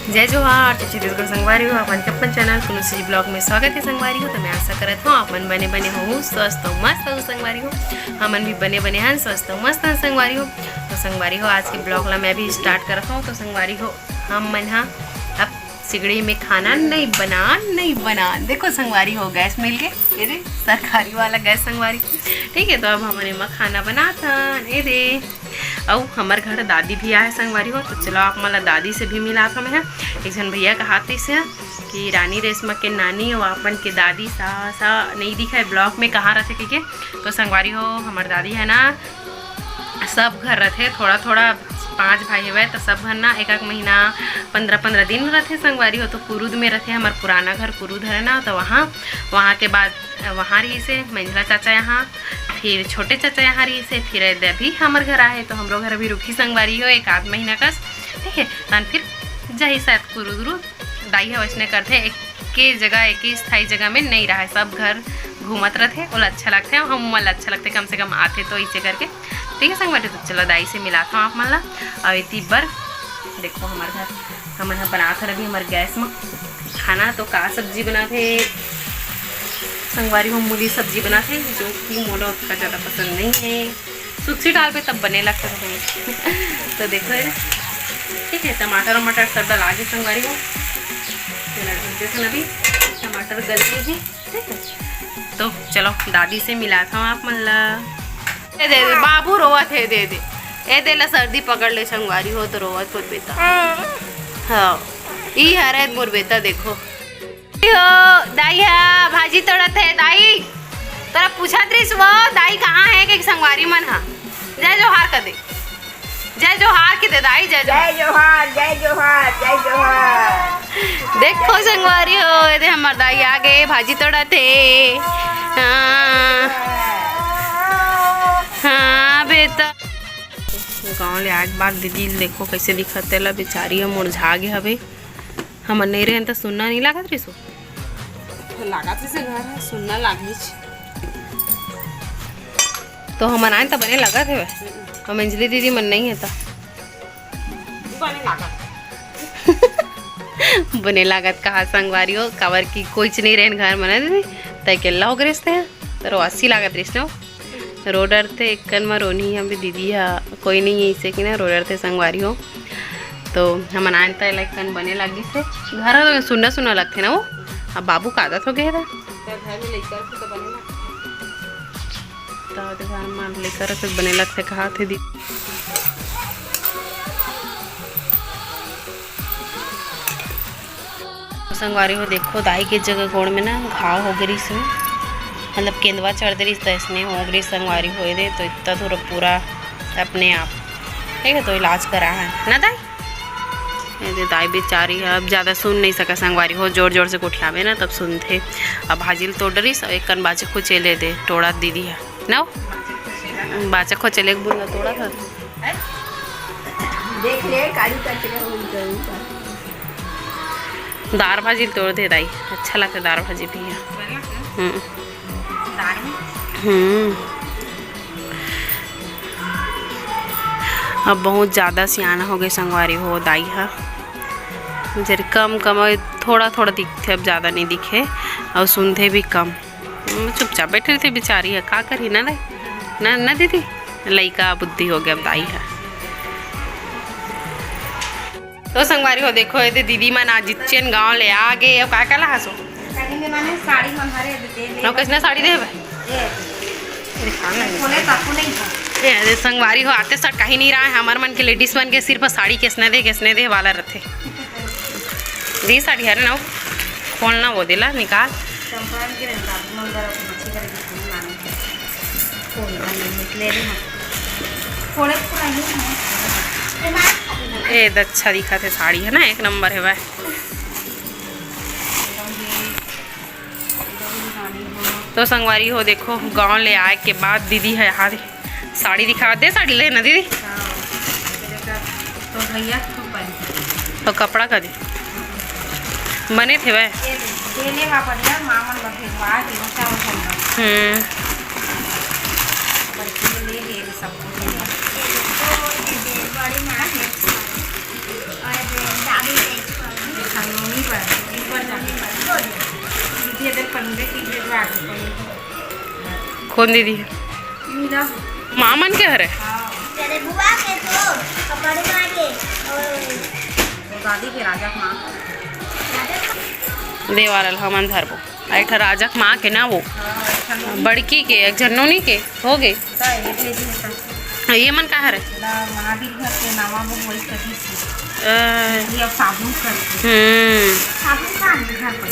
जय जोहार छत्तीसगढ़ संगवारी हो अपन के अपन चैनल तुलसी ब्लॉग में स्वागत है संगवारी हो। तो मैं आशा करत हूँ अपन बने बने हो स्वस्थ हो मस्त हो संगवारी हो। हमन भी बने बने हैं स्वस्थ हो मस्त हैं संगवारी हो। तो संगवारी हो आज के ब्लॉग ला मैं भी स्टार्ट करता हूँ। तो संगवारी हो हम मन हाँ अब सिगड़ी में खाना नहीं बना देखो संगवारी हो गैस मिल के ये दे सरकारी वाला गैस संगवारी ठीक है। तो अब हमने में खाना बनाता ये दे और हमारे घर दादी भी आए संगवारी हो। तो चलो आप मला दादी से भी मिला था मैं एक जन भैया कहा से कि रानी रेशमा के नानी और अपन के दादी सा नहीं दिखा है ब्लॉग में कहाँ रहते के। तो संगवारी हो हमारे दादी है ना सब घर रहते थोड़ा थोड़ा 5 भाई हुए तो सब घर ना एक महीना 15 दिन रहते संगवारी हो। तो कुरुद में रहते हमारा पुराना घर कुरुद है ना। तो वहाँ के बाद वहाँ रही से मंझला चाचा यहाँ फिर छोटे चाचा यहाँ रही से फिर अभी हमारे घर आए। तो हम लोग घर अभी रुकी संगवारी हो 1 महीना का ठीक है। तो फिर जही शायद कुरुद दाई है वैसने करते एक जगह एक ही स्थायी जगह में नहीं रहा है सब घर घूमत रहते और अच्छा लगता है हम मला अच्छा लगता है कम से कम आते तो इसे करके ठीक है संगवारी। तो चलो दाई से मिलाता हूँ आप मन ला और इतनी बार देखो हमारे घर हम यहाँ बनाते रही हमारे गैस में खाना। तो का सब्जी बनाते संगवारी हो मूली सब्जी बनाते जो कि मोला उतना ज़्यादा पसंद नहीं है सुखसी डाल पे तब बने लगता है तो देखो ठीक है। टमाटर वमाटर सब डाला के संगवारी हो अभी टमाटर गल गए हैं ठीक है। तो चलो दादी से मिलाता हूँ आप मन ला दे दे बाबू रोवत है दे दे ए दे ला सर्दी पकड़ ले संगवारी हो तो रोवत मोर बेटा हाँ ई हरे मोर बेटा देखो हो दाई है भाजी तोड़त है दाई तोरा पूछा त्रिस वो दाई कहाँ है कि संगवारी मन हा जय जोहार कर दे जय जोहार के दे दाई जय जोहार जय जोहार जय जोहार। देखो संगवारी हो ये हमार दाई आ गए भाजी तोड़त है हाँ बेटा गाँव ले आज बात दीदी देखो कैसे दिखते ला बेचारी हम मुरझा गए हवे हम नहीं रहे तो सुनना नहीं लागत रिसो लागत से घर है सुनना लागी तो हम आए तो बने लगत है हम अंजलि दीदी मन नहीं है तो बने लागत कहा संगवारी हो कावर की कुछ नहीं रहे घर मना दीदी तय केला हो रिश्ते हैं तो 80 लागत रिश्ते हो रोडर थे एक कन में रोनी हम भी दीदी है कोई नहीं है इसे कि ना रोडर थे संगवारी हो। तो हम आनता है कन बने लगी थे घर सुनना सुनना लगते ना वो अब बाबू का आदत हो गया था घर में लेकर तो बने तो घर में लेकर फिर बने लगते कहा थे दी संगवारी हो देखो दाई के जगह गोड़ में ना घाव हो गई से मतलब केंदवा चढ़ दे रही तो इसने हो गई संगवारी हो दे तो इतना थोड़ा पूरा अपने आप ठीक है। तो इलाज करा है ना दाई ये दाई बेचारी है अब ज़्यादा सुन नहीं सका संगवारी हो जोर जोर से कोठियावे ना तब सुनते अब भाजिल तो डरिस एक कन बाचे को चले दे तोड़ा दीदी है ना बाचा को चले बोला तोड़ा था देख ले काली दार भाजी तोड़ दे दाई अच्छा लगता दार भाजी भी है अब बहुत ज़्यादा सियाना हो गए संगवारी हो दाई है जरा कम थोड़ा थोड़ा दिखते अब ज़्यादा नहीं दिखे और सुनते भी कम चुपचाप बैठे थे बेचारी है का करी ना दीदी लइका बुद्धि हो गया अब दाई है। तो संगवारी हो देखो ये दीदी मन आज जिच्चन गाँव ले आ गए अब का ला हसो साड़ी मंगारे दे कैसे साड़ी दे संगवारी हो आते सर कहीं नहीं रहा है हमारे मन के लेडीज मन के सिर्फ साड़ी किसने दे वाला रहते दी साड़ी है ना खोलना वो दिला निकाल ए अच्छा दिखा थे साड़ी है ना 1 नंबर है वह। तो संगवारी हो देखो गांव ले आए के बाद दीदी है यहाँ साड़ी दिखा दे साड़ी ले ना दीदी तो भैया तो कपड़ा का दी बने थे वह कौन दीदी है? मीना मामन के हरे तेरे बुआ के तो कपड़े मांगे और दादी के राजा मां देवारल हमन धरबो एक ठा राजक माँ के ना वो बड़की के एक झन्नोनी के हो गए ये मन का हरे महावीर घर के नावा वो वही कटी थी ये साबुन कर साबुन का घर पर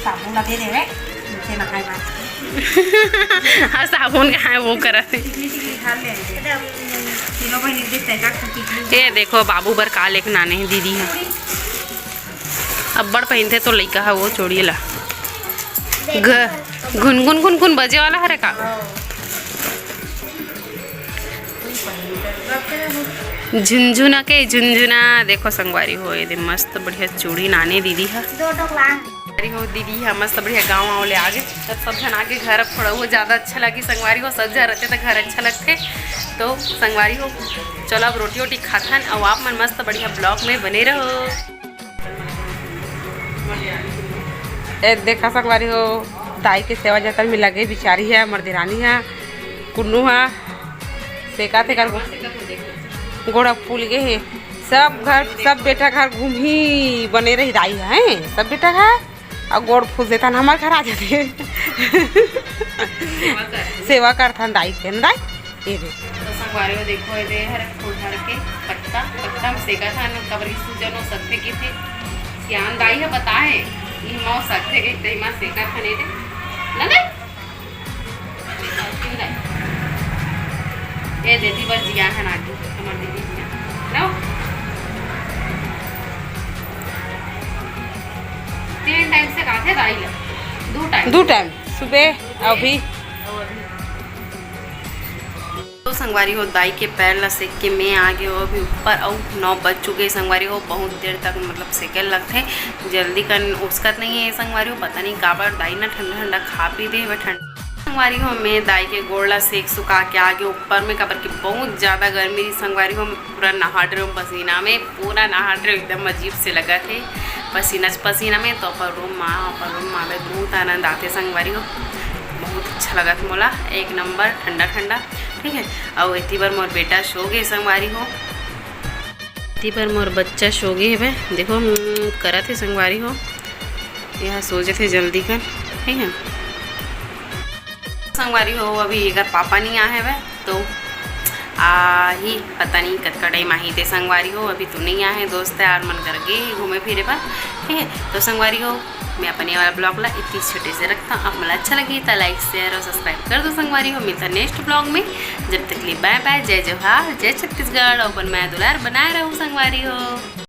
साबुन लगे दे रे मुझे ना खाए बात हाँ साबुन का है वो करा थे तीनों बहन देते का ये देखो बाबू बर काल एक नाने दीदी है अब बड़ पहनते तो लइका है वो छोड़िए ला गुनगुन गुनगुन बजे वाला है का झुनझुना के झुनझुना देखो संगवारी हो ये मस्त बढ़िया चूड़ी नाने दीदी है हो दीदी है मस्त बढ़िया गाँव वाँव ले आगे सब जन आगे घर थोड़ा वो ज़्यादा अच्छा लगी संगवारी हो सब जन रहते तो घर अच्छा लगते तो संगवारी हो चलो अब रोटी वोटी खाथन और आप मन मस्त बढ़िया ब्लॉग में बने रहो। ए देखा संगवारी हो दाई के सेवा जतन में लगे बिचारी है मर्देरानी है कुन्नू है सेका थे कर गोड़ा फूल गए है सब बेटा घर घूम ही बने रही दाई है सब बेटा है और गोड़ फूल देता न हमारे घर आ जाते सेवा करता दाई के न दाई ये देख तो संगवारी हो देखो ये हर फूल हर के पत्ता पत्ता में सेका था न कबर की सूजन हो सकते की थे सियान दाई है बताए ये मौ सकते के तई मां सेका था ने दे ना ना ये देती बर जिया है नागी हमार दीदी जिया नो 3 टाइम से खाते दाई ला 2 टाइम सुबह अभी तो संगवारी हो दाई के पैर ला सेक के मैं आ गए हो अभी ऊपर और 9 बज चुके संगवारी हो बहुत देर तक मतलब सेके लगते जल्दी कर उसकत नहीं है संगवारी हो पता नहीं काबर दाई ना ठंडा ठंडा खा पी दे वह ठंडा संगवारी हो मैं दाई के गोड़ला सेक सुखा के आगे ऊपर में काबर की बहुत ज़्यादा गर्मी थी संगवारी हो पूरा नहाट रही हूँ पसीना में पूरा नहाट रही एकदम अजीब से लगा थे पसीना में तो पर रूम में बहुत आनंद आते संगवारी हो बहुत अच्छा लगा था मोला एक नंबर ठंडा ठंडा ठीक है। और इतनी बार मोर बेटा सो गए संगवारी हो इतनी बार मोर बच्चा सो गए है देखो करा थे संगवारी हो यह सोचे थे जल्दी कर ठीक है संगवारी हो अभी अगर पापा नहीं आए वह तो ही पता नहीं कतका टाइम आई थे संगवारी हो अभी तो नहीं आए दोस्त यार मन कर गए घूमे फिरे पर ठीक है। तो संगवारी हो मैं अपने वाला ब्लॉग ला इतनी छोटे से रखता हूँ आप मला अच्छा लगी तो लाइक शेयर और सब्सक्राइब कर दो संगवारी हो मिलता नेक्स्ट ब्लॉग में जब तक लिए बाय बाय जय जोहार जय छत्तीसगढ़ और मैं दुलार बनाए रहूँ संगवारी हो।